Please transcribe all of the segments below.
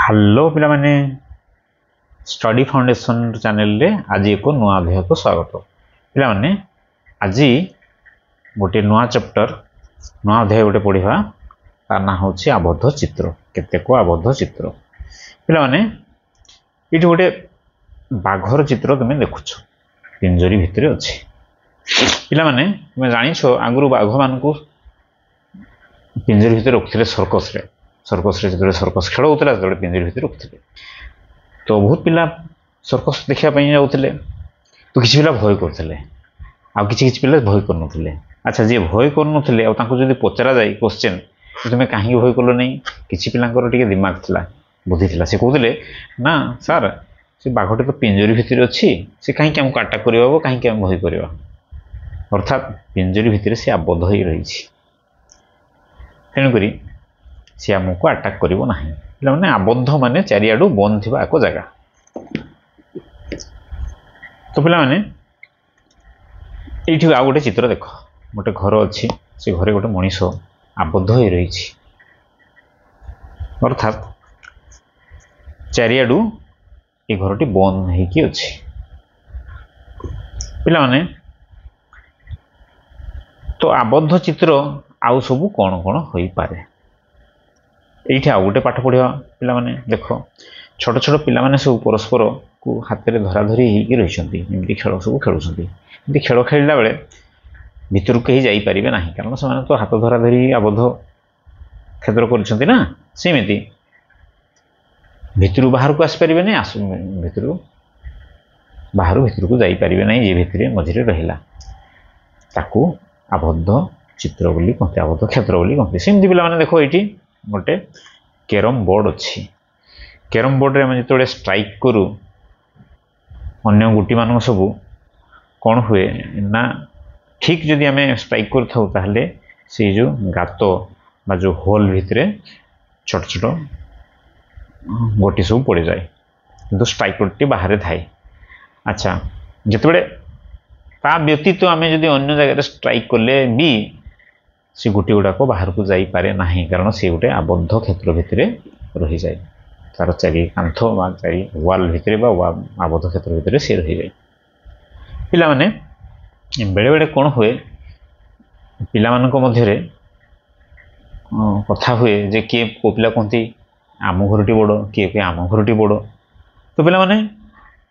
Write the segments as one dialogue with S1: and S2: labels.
S1: Hello पिला माने study foundation channel रे आज एक नुआ अध्याय को स्वागत। पिला माने आज गोटे नुआ चैप्टर नुआ अध्याय गोटे पढ़ा तार ना हूँ आबद्ध चित्र केतेक आबद्ध चित्र। पिला माने ये गोटे बाघर चित्र तुम देखुछ पिंजरी भितर अच्छे। पिला माने तुम जानिछ आगु बाघ मान पिंजरी भितर रखुले सर्कस रे जो सर्कस खेल होता है पिंजरी भितर रखुले। तो बहुत पिला सर्कस देखापी जाते तो किसी पिला भय करते आ कि पिला भय कर। अच्छा जी भय कर पचरा जाए क्वेश्चन तुम्हें कहीं भय कल नहीं कि पिलांकर टिके दिमाग थिला बुद्धि थिला से कहते ना सार से बाघटे तो पिंजरी भितर अच्छी से कहीं आमको अटैक कर कहीं भय कर अर्थात पिंजरी भितर से आबद्ध हो रही। तेणुक सी आमको अटैक करिवो नाही। माने आबद्ध माने चारियाडू बंद थिबा एको जगह। तो पिला माने एठी आ गोटे चित्र देख गोटे घर अच्छी से घरे गोटे मनीष आबद्ध हो रही अर्थात चारियाडू ए घरटी बंद होइकी अछि। पिला माने तो आबद्ध चित्र आउ सबु कौन कौन होई पारे ये आउ गोटे पाठ पढ़ा। पिला माने देख छोट छोट पिला माने सब परस्पर को हाथ में धरा धरी होगी रही खेल सब खेलुँच खेल खेलला बेले भितर कहीं जापारे ना कारण से तो हाथ धरा धरी आबद्ध क्षेत्र करना सेमती भितर बाहर को आसपारे ना भितर बाहर भितर को जापारे ना जी भितर मझे रहा ताकू आबद्ध चित्र बोली कहते आबद्ध क्षेत्र बोली कहते। सेमती पिला माने देखो ये गोटे कैरम बोर्ड अच्छी कैरम बोर्ड रे हम जो स्ट्राइक करूँ अन्य गुटी मान सब कौन हुए ना ठीक जदि आम स्ट्राइक कर से जो गात बा जो होल भितर छोट छोट गोटी सब पड़ जाए किंतु स्ट्राइकरटी बाहर थाए। अच्छा जिते ता व्यतीत आम जदि अन्य जगह स्ट्राइक कले भी से गोटी गुड़ाक बाहर को जापारे ना कारण से गोटे आबद्ध क्षेत्र भितर रही जाए तार चारि कांथ बा चारि वाल भितर आबद्ध क्षेत्र भितर से रही जाए। पिला माने बेले बेले कौन हुए पिला मानक मध्यरे कथा हुए जे किए को पिला कहती आम घरटी बड़ किए आम घरटी बड़। तो पिला माने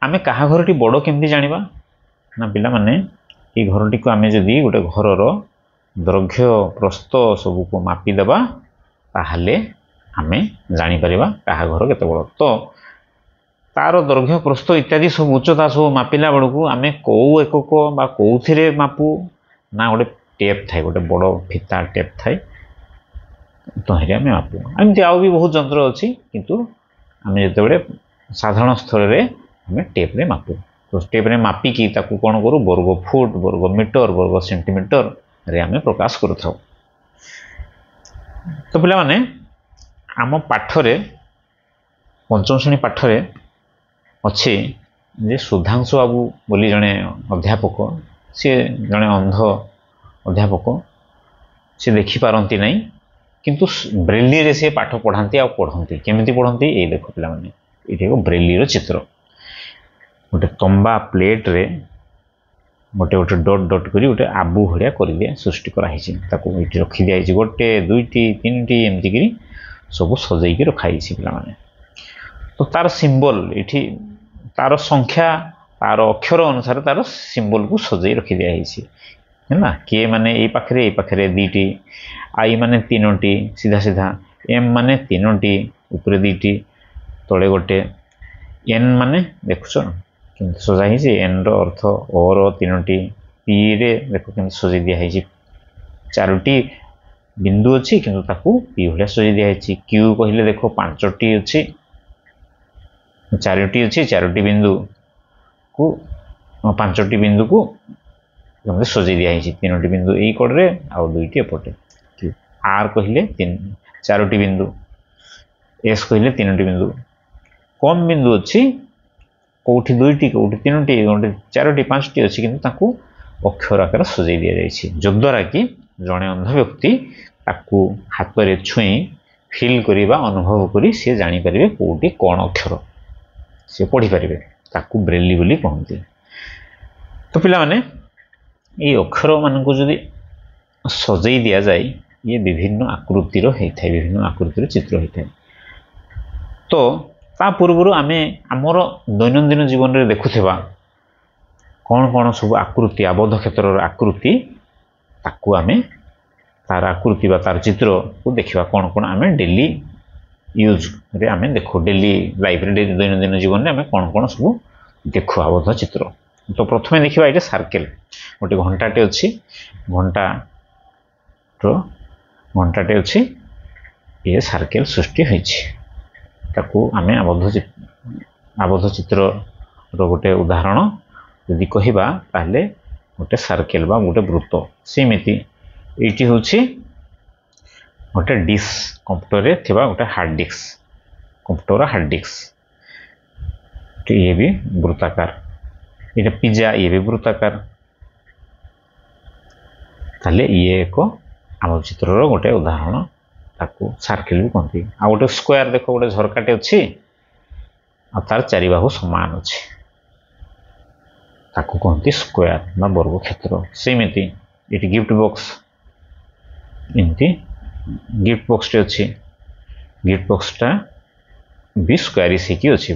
S1: आमे कहा घरटी बड़ केमती जानिबा ना पिला माने ये घरटी को आमे जदि गोटे घरर दैर्घ्य प्रस्थ सबको मापिदेबा ताहले आमे जानीपर क्या घर केते बड़। तो तार दैर्घ्य प्रस्थ इत्यादि सब उच्चता सब मापिला बेलू आमे कौ एकक बा कौथिरे मापू ना गोटे टेप थाए गोटे बड़ फिता टेप थाए तो हेरे आमे मापू एमती आउ भी बहुत जंत्र अच्छी किंतु आमे जते साधारण स्तर रे आमे टेप रे मापू। तो टेप रे मापिकी ताकू कौन करूँ वर्ग फुट वर्ग मीटर वर्ग सेंटीमीटर रे आमे प्रकाश करूँ। तो पिला माने आम पाठरे पंचम श्रेणी पाठरे अच्छे जे सुधांशु बाबू बोली जड़े अध्यापक सी जड़े अंध अध्यापक सी देखिपारती नहीं किंतु ब्रेली रे से पाठ पढ़ाती आ पढ़ती केमिति पढ़ती ये देख पिला माने ये ब्रेली रो चित्र गोटे तंबा प्लेट रे गोटे गोटे डट डट करी गोटे आबू भाया कर दिया सृष्टि कराई ये रखी दिखाई गोटे दुईटी तीन टी एमती करी सब सजैकी रखाई पिला माने। तो तार सिंबल ये तार संख्या तार अक्षर अनुसार तार सिंबल को सजै रखी दिखाई है ना किए माने ये पाखे दीटी आई माने तीनोटी सीधा सीधा एम माने तीनोटी ऊपर दीटी तले गोटे एन माने देखुच किंतु सजाई एन रो अर्थ ओ रो तीनोटी पी रे देखो कि सजै दिखाई चारोटी बिंदु अच्छी किंतु ताकू पी भाया सजै दिखाई। क्यू कहले देखो पांचटी अच्छी चारोटी अच्छी चारोटी बिंदु को पांचटी बिंदु को सजै दिखाई तीनोटी बिंदु यही कड़े आउ दुईटी एपटे आर कहले चारोटी बिंदु एस कहले तीनोटी बिंदु कम बिंदु अच्छी कौटी दुईटी कौटी तीनोटी गोटे चारोटी पांचटी अच्छी किंतु ताकू अक्षर आकार सजै दि जाए जद्वारा कि जड़े अंध व्यक्ति ताकू हाथ में छुई ଫିଲ୍ କରିବା ଅନୁଭବ କରି ସେ ଜାଣିପାରିବେ କେଉଁଠି କ'ଣ ଅକ୍ଷର ସେ ପଢ଼ିପାରିବେ, ତାକୁ ବ୍ରେଲି ବୋଲି କହନ୍ତି। ତ ପିଲାମାନେ ଏଇ ଅକ୍ଷରମାନଙ୍କୁ ଯଦି ସଜେଇ ଦିଆଯାଏ ଇଏ ବିଭିନ୍ନ ଆକୃତିର ହେଇଥାଏ, ବିଭିନ୍ନ ଆକୃତିର ଚିତ୍ର ହେଇଥାଏ। ତ ତା ପୂର୍ବରୁ ଆମେ ଆମର ଦୈନନ୍ଦିନ ଜୀବନରେ ଦେଖୁଥିବା କ'ଣ କ'ଣ ସବୁ ଆକୃତି, ଆବଦ୍ଧ କ୍ଷେତ୍ରର ଆକୃତି, ତାକୁ ଆମେ ତାର ଆକୃତି ବା ତାର ଚିତ୍ରକୁ ଦେଖିବା। କ'ଣ କ'ଣ ଆମେ ଡେଲି ୟୁଜ୍ରେ ଆମେ ଦେଖୁ, ଡେଲି ଲାଇଫରେ, ଦୈନନ୍ଦିନ ଜୀବନରେ ଆମେ କ'ଣ କ'ଣ ସବୁ ଦେଖୁ ଆବଦ୍ଧ ଚିତ୍ର। ତ ପ୍ରଥମେ ଦେଖିବା ଏଇଟା ସାର୍କେଲ, ଗୋଟେ ଘଣ୍ଟାଟେ ଅଛି, ଘଣ୍ଟାଟେ ଅଛି, ଇଏ ସାର୍କେଲ ସୃଷ୍ଟି ହୋଇଛି। ତାକୁ ଆମେ ଆବଦ୍ଧ ଚିତ୍ରର ଗୋଟେ ଉଦାହରଣ ଯଦି କହିବା ତାହେଲେ ଗୋଟେ ସାର୍କେଲ ବା ଗୋଟେ ବୃତ୍ତ। ସେମିତି ଏଇଠି ହେଉଛି ଗୋଟେ ଡିସ୍କ, କମ୍ପ୍ୟୁଟରରେ ଥିବା ଗୋଟେ hard disk, computer hard disk, ଇଏ ବି ବୃତ୍ତାକାର। ଏଇଟା ପିଜ୍ଜା, ଇଏ ବି ବୃତ୍ତାକାର। ତାହେଲେ ଇଏ ଏକ ଆବଦ୍ଧ ଚିତ୍ରର ଗୋଟେ ଉଦାହରଣ, ତାକୁ ସାର୍କେଲ ବି କହନ୍ତି। ଆଉ ଗୋଟେ ସ୍କୋୟାର, ଦେଖ ଗୋଟେ ଝରକାଟେ ଅଛି ଆଉ ତାର ଚାରିବାହୁ ସମାନ ଅଛି, ତାକୁ କହନ୍ତି ସ୍କୋୟାର ବା ବର୍ଗକ୍ଷେତ୍ର। ସେମିତି ଏଠି ଗିଫ୍ଟ ବକ୍ସ, ଏମିତି ଗିଫ୍ଟ ବକ୍ସଟେ ଅଛି, ଗିଫ୍ଟ ବକ୍ସଟା ବି ସ୍କୋୟାରିସ୍ ହେଇକି ଅଛି,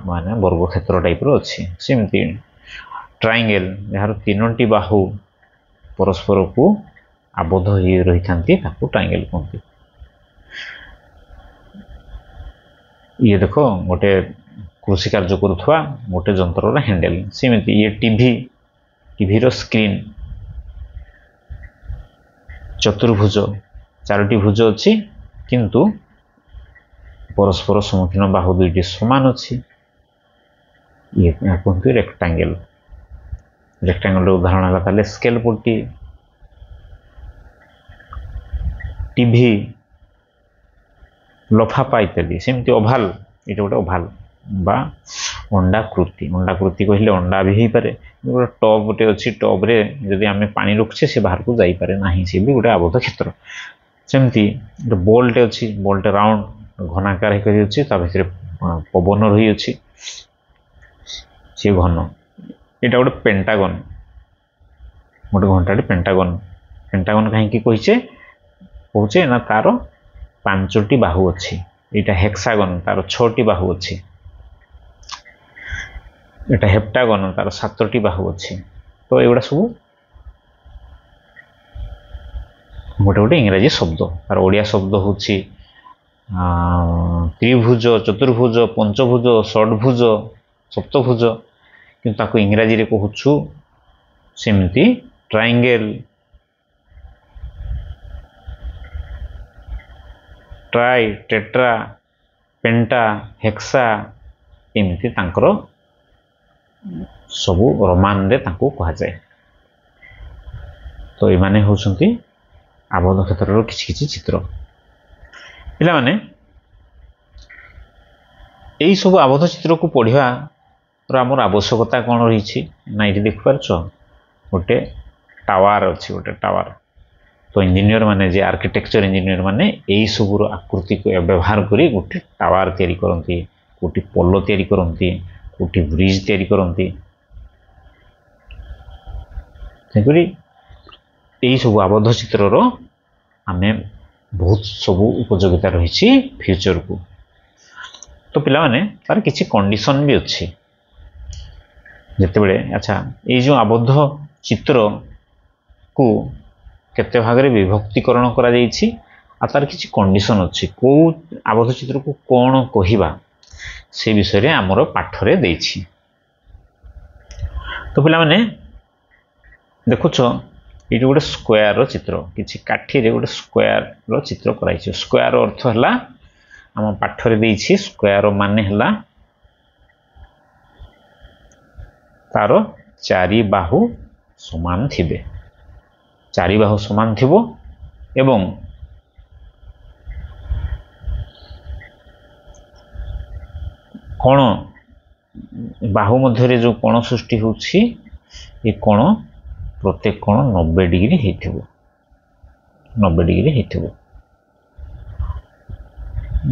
S1: ମାନେ ବର୍ଗକ୍ଷେତ୍ର ଟାଇପର ଅଛି। ସେମିତି ଟ୍ରାଇଙ୍ଗେଲ, ଯାହାର ତିନୋଟି ବାହୁ ପରସ୍ପରକୁ ଆବଦ୍ଧ ହୋଇ ରହିଥାନ୍ତି, ତାକୁ ଟ୍ରାଇଙ୍ଗେଲ କହନ୍ତି। ଇଏ ଦେଖ ଗୋଟେ କୃଷି କାର୍ଯ୍ୟ କରୁଥିବା ଗୋଟେ ଯନ୍ତ୍ରର ହ୍ୟାଣ୍ଡେଲ। ସେମିତି ଇଏ ଟିଭିର ସ୍କ୍ରିନ୍, ଚତୁର୍ଭୁଜ, ଚାରୋଟି ଭୁଜ ଅଛି କିନ୍ତୁ ପରସ୍ପର ସମ୍ମୁଖୀନ ବାହୁ ଦୁଇଟି ସମାନ ଅଛି, ଇଏ କୁହନ୍ତି ରେକ୍ଟାଙ୍ଗେଲ। ରେକ୍ଟାଙ୍ଗେଲର ଉଦାହରଣ ହେଲା ତାହେଲେ ସ୍କେଲ ପଟି, ଟିଭି, ଲଫାପା ଇତ୍ୟାଦି। ସେମିତି ଓଭାଲ, ଏଇଟା ଗୋଟେ ଓଭାଲ ବା ଅଣ୍ଡାକୃତି। ଅଣ୍ଡାକୃତି କହିଲେ ଅଣ୍ଡା ବି ହେଇପାରେ। ଗୋଟେ ଟବ୍ ଗୋଟେ ଅଛି, ଟବ୍ରେ ଯଦି ଆମେ ପାଣି ରଖୁଛେ ସେ ବାହାରକୁ ଯାଇପାରେ ନାହିଁ, ସେ ବି ଗୋଟେ ଆବଦ୍ଧ କ୍ଷେତ୍ର। ସେମିତି ଗୋଟେ ବଲ୍ଟେ ଅଛି, ବଲ୍ଟେ ରାଉଣ୍ଡ ଘନାକାର ହେଇକରି ଅଛି, ତା ଭିତରେ ପବନ ରହିଅଛି, ସିଏ ଘନ। ଏଇଟା ଗୋଟେ ପେଣ୍ଟାଗନ, ଗୋଟେ ଘଣ୍ଟାଟେ ପେଣ୍ଟାଗନ। ପେଣ୍ଟାଗନ କାହିଁକି କହୁଛେ ନା ତାର 5ଟି ବାହୁ ଅଛି। ଏଇଟା ହେକ୍ସାଗନ, ତାର 6ଟି ବାହୁ ଅଛି। ଏଇଟା ହେପ୍ଟାଗନ, ତାର 7ଟି ବାହୁ ଅଛି। ତ ଏଗୁଡ଼ା ସବୁ ଗୋଟେ ଗୋଟେ ଇଂରାଜୀ ଶବ୍ଦ, ତାର ଓଡ଼ିଆ ଶବ୍ଦ ହେଉଛି ତ୍ରିଭୁଜ, ଚତୁର୍ଭୁଜ, ପଞ୍ଚଭୁଜ, ଷଡ଼ଭୁଜ, ସପ୍ତଭୁଜ, କିନ୍ତୁ ତାକୁ ଇଂରାଜୀରେ କହୁଛୁ ସେମିତି ଟ୍ରାଇଙ୍ଗେଲ, ଟ୍ରାଇ, ଟେଟ୍ରା, ପେଣ୍ଟା, ହେକ୍ସା, ଏମିତି ତାଙ୍କର ସବୁ ରୋମାନରେ ତାଙ୍କୁ କୁହାଯାଏ। ତ ଏମାନେ ହେଉଛନ୍ତି ଆବଦ୍ଧ କ୍ଷେତ୍ରର କିଛି କିଛି ଚିତ୍ର। ପିଲାମାନେ ଏଇ ସବୁ ଆବଦ୍ଧ ଚିତ୍ରକୁ ପଢ଼ିବାର ଆମର ଆବଶ୍ୟକତା କ'ଣ ରହିଛି ନା ଏଇଠି ଦେଖିପାରୁଛ ଗୋଟେ ଟାୱାର ଅଛି, ଗୋଟେ ଟାୱାର। ତ ଇଞ୍ଜିନିୟର ମାନେ, ଯେ ଆର୍କିଟେକ୍ଚର ଇଞ୍ଜିନିୟର ମାନେ ଏଇ ସବୁର ଆକୃତିକୁ ବ୍ୟବହାର କରି ଗୋଟେ ଟାୱାର ତିଆରି କରନ୍ତି, କୋଉଠି ପୋଲ ତିଆରି କରନ୍ତି, କୋଉଠି ବ୍ରିଜ ତିଆରି କରନ୍ତି। ତେଣୁକରି ଏଇ ସବୁ ଆବଦ୍ଧ ଚିତ୍ରର ଆମେ ବହୁତ ସବୁ ଉପଯୋଗିତା ରହିଛି ଫ୍ୟୁଚରକୁ। ତ ପିଲାମାନେ ତାର କିଛି କଣ୍ଡିସନ ବି ଅଛି। ଯେତେବେଳେ ଆଚ୍ଛା ଏଇ ଯେଉଁ ଆବଦ୍ଧ ଚିତ୍ରକୁ କେତେ ଭାଗରେ ବିଭକ୍ତିକରଣ କରାଯାଇଛି ଆଉ ତାର କିଛି କଣ୍ଡିସନ ଅଛି, କୋଉ ଆବଦ୍ଧ ଚିତ୍ରକୁ କ'ଣ କହିବା ସେ ବିଷୟରେ ଆମର ପାଠରେ ଦେଇଛି। ତ ପିଲାମାନେ ଦେଖୁଛ ଏଇଠି ଗୋଟେ ସ୍କୋୟାରର ଚିତ୍ର, କିଛି କାଠିରେ ଗୋଟେ ସ୍କୋୟାରର ଚିତ୍ର କରାଯାଇଛି। ସ୍କୋୟାର ଅର୍ଥ ହେଲା, ଆମ ପାଠରେ ଦେଇଛି, ସ୍କୋୟାର ମାନେ ହେଲା ତାର 4 ବାହୁ ସମାନ ଥିବେ, 4 ବାହୁ ସମାନ ଥିବ ଏବଂ କୋଣ, ବାହୁ ମଧ୍ୟରେ ଯେଉଁ କୋଣ ସୃଷ୍ଟି ହେଉଛି ଏ କୋଣ ପ୍ରତ୍ୟେକ କୋଣ 90 ଡିଗ୍ରୀ ହେଇଥିବ, 90 ଡିଗ୍ରୀ ହେଇଥିବ।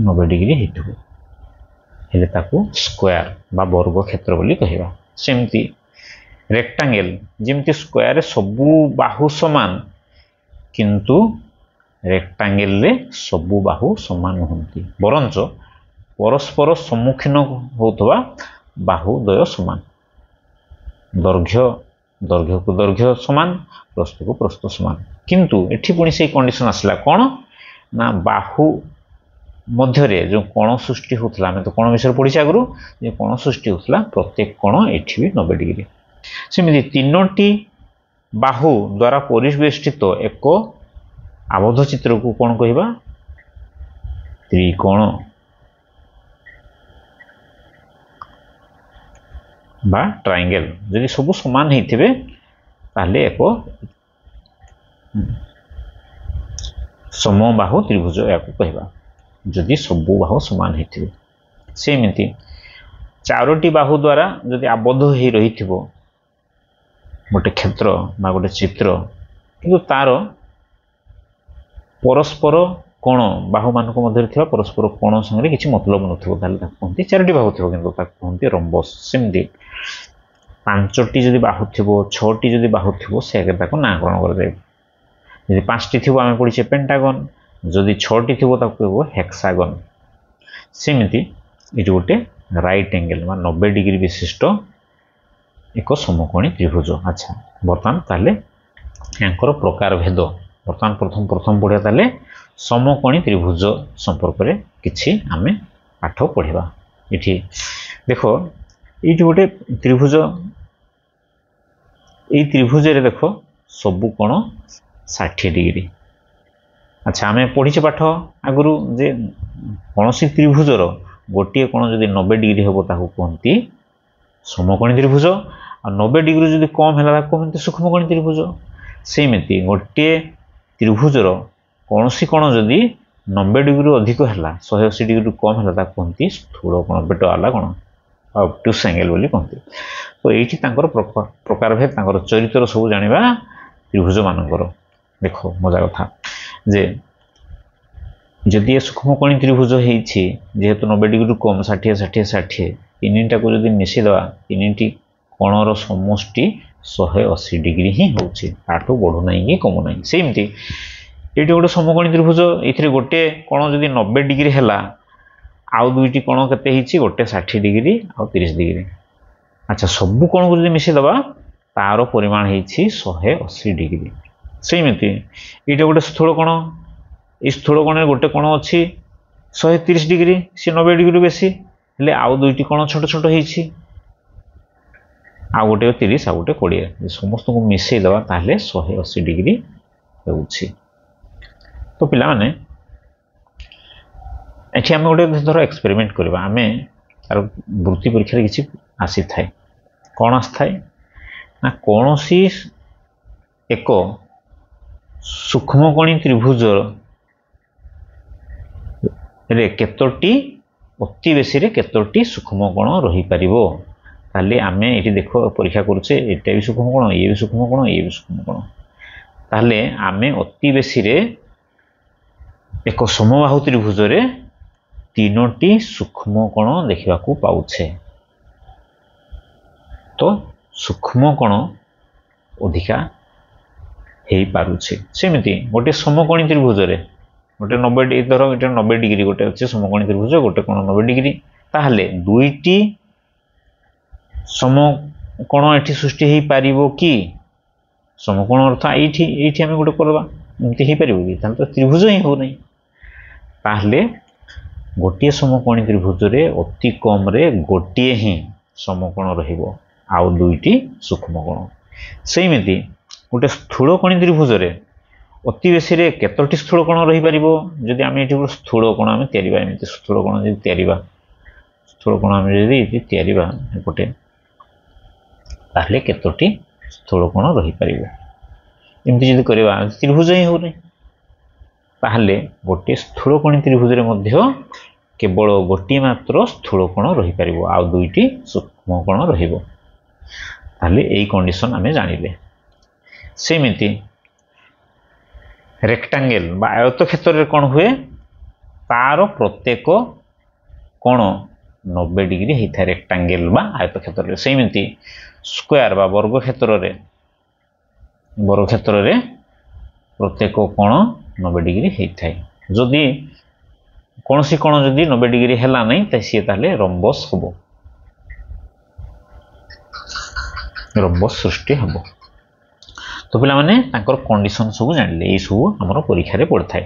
S1: 90 डिग्री हेतु हेले ताकू स्क्वायर बा वर्ग क्षेत्र बोली कहिबा। सेमती रेक्टांगल जेमती स्क्वायर रे सबु बाहु समान किंतु रेक्टांगल रे सबु बाहु समान होंती बरंच परस्पर सम्मुखीन होतबा बाहु द्वय समान दैर्घ्य दैर्घ्य को दैर्घ्य समान प्रस्थ को प्रस्थ समान किंतु एठी पुणी से कंडीशन आसला कोन ना बाहु मध्य रे जो कोण सृष्टि होतला हमें तो कोण विषय पढिछ आगरु जे कोण सृष्टि होतला प्रत्येक कोण एठी भी 90 डिग्री सेमिति तीनोटी बाहु द्वारा परिवेष्टित एक आबद्ध चित्र को कोन कहिबा त्रिकोण बा ट्रायंगल जदि सब समान हेथिबे ताले एक समबाहु त्रिभुज याको कहिबा जदि सबु बाहु समान हेथिबे। सेमिति चारोटी बाहु द्वारा जदि आबद्ध हे रहिथिबो गोटे क्षेत्र बा गोटे चित्र किंतु तार परस्पर कोण बाहु मानक मध्य थिबा परस्पर कोण संगे किछि मतलब नथिबो ताले ताको कहंती चारोटी बाहु थिबो किंतु ताको कहंती रम्बस। सेमिति पांचटी जदि बाहु थिबो छटी जदि बाहु थिबो से ताको नामकरण कर दे जदि पांचटी थिबो आमे पढिछे पेंटागन जदि छटी थिबो ताको कहबो हेक्सागन। सेमिति इटि गोटे राइट एंगल बा 90 डिग्री विशिष्ट एक समकोणी त्रिभुज। अच्छा बर्तमान ताले यांकर प्रकार भेद बर्तमान प्रथम पढ़िया ताले समकोणी त्रिभुज संपर्क रे किछि आमे पाठ पढ़िबा। इठी देखो इटी गोटे त्रिभुज ए त्रिभुज रे देखो सबु कोण 60 डिग्री। अच्छा आमे पढ़िछे पाठ आगुरु जे कोनोसी त्रिभुजर गोटे कोण जदि 90 डिग्री हेबो ताकू कहंती समकोणी त्रिभुज आ 90 डिग्री जदि कम हैला ताकू कहंती सूक्ष्मकोणी त्रिभुज। सेमिति गोटे त्रिभुजर कोनोसी कोण जदि 90 डिग्री अधिक हैला 180 डिग्री कम हैला ताकू कहंती स्थूल कोण बेट आला कोण ऑब्टूस एंगल बोली कहंती। तो एठी तांकर प्रकार भेद तांकर चरित्र सब जानिबा त्रिभुज मानकर। देखो मजा कथा जे जदि सूक्ष्मकोणी त्रिभुज हेछि जेहेतु 90 डिग्री कम 60 60 60 तीनटा को जदि मिसि दवा तीनटी कोणर समष्टि 180 डिग्री ही होछि आठो बढ़ु नाही कि कम नाही। सेमती एटी गोटे समकोणी त्रिभुज एथिरे गोटे कोण जदि 90 डिग्री हैला आउ दुईटी कोण केते हेछि गोटे 60 डिग्री आउ 30 डिग्री। अच्छा सबु कोण को जदि मिसि दवा तार परिमाण हेछि 180 डिग्री। सेमती एटा गोटे स्थूल कोण ए स्थूल कोण गोटे कोण अछि 130 डिग्री से 90 डिग्री बेसी हेले आउ दुईटी कोण छोट छोट हेछि आ गोटे 30 आ गोटे 20 समस्त को मिसै दवा ताले 180 डिग्री होउछि। तो पिला माने एठी हम गोटे धर एक्सपेरिमेंट करबा आमे तार वृत्ति परीक्षा रे किछि आसी थाए कोन आस थाए ना कोनोसी एक सूक्ष्मकोणी त्रिभुज रे केतोटी अति बेसी रे केतोटी सूक्ष्मकोण रही परिबो ताले आमे एठी देखो परीक्षा करूचे एटा भी सूक्ष्मकोण ये भी सूक्ष्मकोण ये भी सूक्ष्मकोण ताले आमे अति बेसी रे एक समबाहु त्रिभुज रे तीनोटी सूक्ष्मकोण देखिबा को पाउछे। तो सूक्ष्मकोण अधिका हेई पारुछे। सेमिति गोटे समकोणी त्रिभुज रे गोटे 90 धर एटा 90 डिग्री गोटे अछि समकोणी त्रिभुज गोटे कोण 90 डिग्री ताहले दुईटी समकोण एठी सृष्टि हेई पारिबो कि समकोण अर्थ एठी हम गोटे करबा एमति हेई पारिबो कि तान तो त्रिभुज ही हो नै ताहले गोटे समकोणी त्रिभुज रे अति कम रे गोटे ही समकोण रहिबो आउ दुईटी सूक्ष्मकोण। सेमिति गोटे स्थूलकोणी त्रिभुज रे अति बेसी रे केतोटी स्थूलकोण रही परिबो जदि आमे एठी स्थूलकोण आमे तयारिबा एमिति स्थूलकोण जदि तयारिबा स्थूलकोण आमे जदि तयारिबा गोटे ताहले केतोटी स्थूलकोण रही परिबो एमिति जदि करबा त्रिभुज ही हो नै ताहले गोटे स्थूलकोणी त्रिभुज रे मध्य केवल गोटे मात्र स्थूलकोण रही परिबो आ दुईटी सूक्ष्मकोण रहिबो ताहले एई कंडीशन आमे जानिले। सेमिति रेक्टांगल बा आयत क्षेत्र रे कोन हुए तार प्रत्येक कोण 90 डिग्री होता है रेक्टांगल बा आयत क्षेत्र सेमती स्क्वायर बा वर्ग क्षेत्र रे प्रत्येक कोण 90 डिग्री होता है जदि कौन सी कोण जदि 90 डिग्री है नहीं तो सी ताले रंबस हम रंबस सृष्टि हम तो पिला माने तांकर कंडीशन सब जानले ये सब हमर परीक्षा रे पड़ता है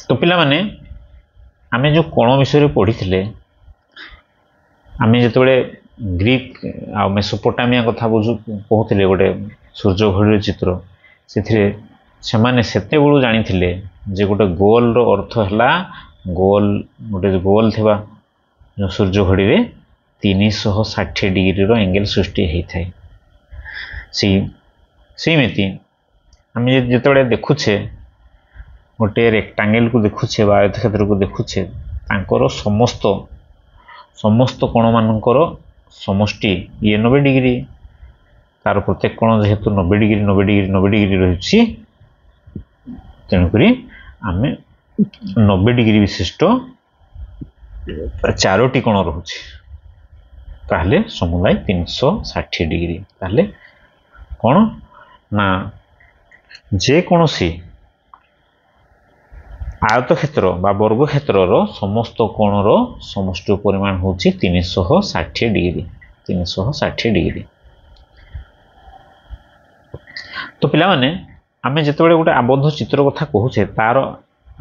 S1: तो पिला माने आमे जो कोण विषय पढ़ी थे आमे जिते ग्रीक आ मेसोपोटामिया कथा बुझु कहते गोटे सूर्य घड़ी चित्र से माने सेते बेलू जानी जे गोटे गोल रो अर्थ है गोल गोटे गोल थिबा जो सूर्य घड़ी रे 360 डिग्री रो एंगल सृष्टि होता है सेमती आम जिते देखुचे गोटे रेक्टांगल को देखुचे आयत क्षेत्र को देखुचे तांकर समस्त समस्त कोण मानकर समष्टि ये 90 डिग्री तार प्रत्येक कोण जेहेतु 90 डिग्री 90 डिग्री 90 डिग्री रही तेणुक आम 90 डिग्री विशिष्ट 4टी कोण रोचे ताहले समुदाय 360 डिग्री ताहले कौन ना जेकोसी आयत क्षेत्र बा वर्ग क्षेत्र समस्त कोणर समष्टि परिमाण हूँ 360 डिग्री 360 डिग्री तो पिला माने आमे जिते गोटे आबद्ध चित्र कथा कहूचे तार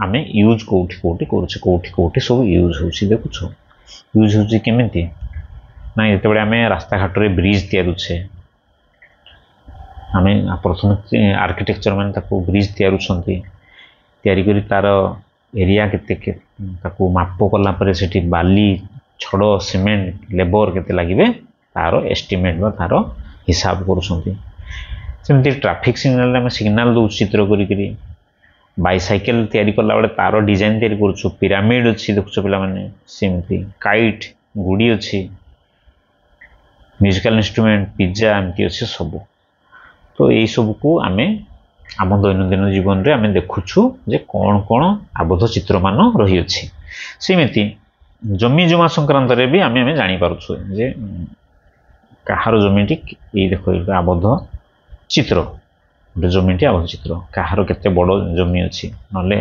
S1: आमे यूज कोठी कोठी करूचे कोठी कोठी सब यूज होची देखुछ यूज होची केमिति ना जिते आमे रास्ता घाट रे ब्रिज तैयारुचे आमे प्रथम आर्किटेक्चर मान ताको ब्रिज तैयारी करी तार एरिया केते ताको माप कला परे सेठी बाली छड़ सीमेंट लेबर केते लागिबे तार एस्टिमेट बा तार हिसाब करूछंती सेमती ट्रैफिक सिग्नल में सिग्नल दो चित्र करी बाइसाइकेल तैयारी कला बेले तार डिजाइन तैयारी करूछु पिरामिड अछि देखुछ पिला माने सेमती काइट गुडी अछि म्यूजिकल इंस्ट्रूमेंट पिज्जा एमती अछि सब तो यही सब को आमे आम दैनंदिन जीवन रे आमे देखुछु जे कौन कौन आबद्ध चित्र मान रही अछि सेमिति जमी जमा संक्रांत रे भी आमे जानी पारुछु जे कहार जमीटी ये देखो आबद्ध चित्र गोटे जमीटी आबद्ध चित्र कहार केते बड़ जमी अछि नले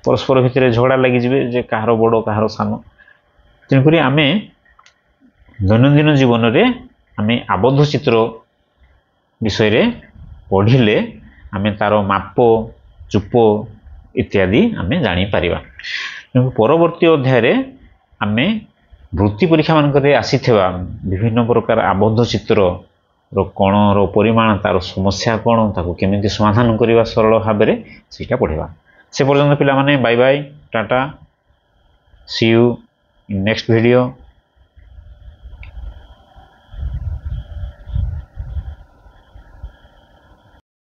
S1: परस्पर भितर झगड़ा लगी जिवे जे कहार बड़ कहार सान तेणुकरी आमे दैनंदिन जीवन रे आमे आबद्ध चित्र विषय रे पढ़िले आमे तार माप चुप इत्यादि आमे जानी परिबा परवर्ती अध्याय रे आमे वृत्ति परीक्षा मानकरे आसीथिबा विभिन्न प्रकार आबद्ध चित्र रो कोण रो परिमाण तार समस्या कोण ताको केमिति समाधान करिवा सरल भाबे रे सेटा पढ़िबा से पर्यंत पिला माने bye bye tata see you in next video.